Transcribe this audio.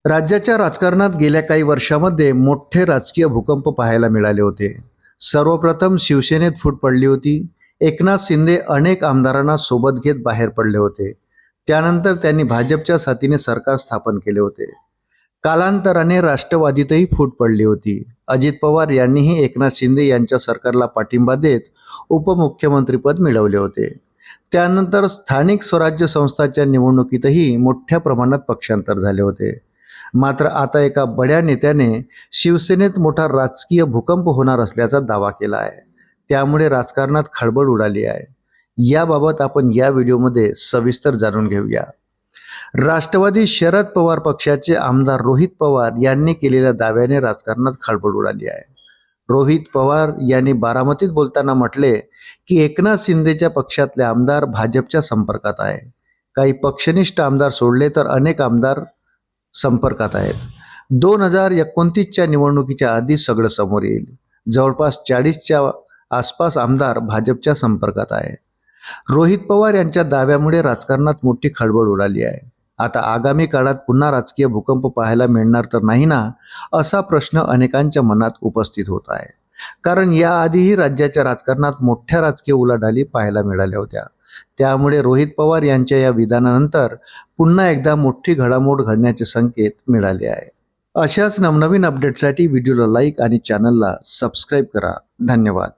राज्याच्या राजकारणात गेल्या काही वर्षामध्ये मोठे राजकीय भूकंप पाहायला मिळाले होते. सर्वप्रथम शिवसेनेत फूट पडली होती. एकनाथ शिंदे अनेक आमदारांना सोबत घेत बाहेर पडले होते. त्यानंतर त्यांनी भाजपच्या साथीने सरकार स्थापन केले होते. कालांतराने राष्ट्रवादीतही फूट पडली होती. अजित पवार यांनीही एकनाथ शिंदे यांच्या सरकारला पाठिंबा देत उपमुख्यमंत्रीपद मिळवले होते. त्यानंतर स्थानिक स्वराज्य संस्थांच्या निवडणुकीतही मोठ्या प्रमाणात पक्षांतर झाले होते. मात्र आता एका बड्या नेत्याने शिवसेनेत मोठा राजकीय भूकंप होणार असल्याचा दावा केला आहे. त्यामुळे राजकारणात खळबळ उडाली आहे. याबाबत आपण या व्हिडिओमध्ये सविस्तर जाणून घेऊया. राष्ट्रवादी शरद पवार पक्षाचे आमदार रोहित पवार यांनी केलेल्या दाव्याने राजकारणात खळबळ उडाली आहे. रोहित पवार यांनी बारामतीत बोलताना म्हटले की एकनाथ शिंदेच्या पक्षातले आमदार भाजपच्या संपर्कात आहे. काही पक्षनिष्ठ आमदार सोडले तर अनेक आमदार संपर्कात आहेत. 2029च्या निवडणुकीच्या आधी सगळं समोर येईल. जवळपास 40च्या आसपास आमदार भाजपच्या संपर्कात आहे. रोहित पवार यांच्या दाव्यामुळे राजकारणात मोठी खळबळ उडाली आहे. आता आगामी काळात पुन्हा राजकीय भूकंप पाहायला मिळणार तर नाही ना, असा प्रश्न अनेकांच्या मनात उपस्थित होत आहे. कारण याआधीही राज्याच्या राजकारणात मोठ्या राजकीय उलाढाली पाहायला मिळाल्या होत्या. त्यामुळे रोहित पवार यांच्या या विधानानंतर पुन्हा एकदा मोठी घडामोड घडण्याचे संकेत मिळाले आहे. अशाच नवनवीन अपडेटसाठी व्हिडिओला लाईक आणि चॅनलला सबस्क्राईब करा. धन्यवाद.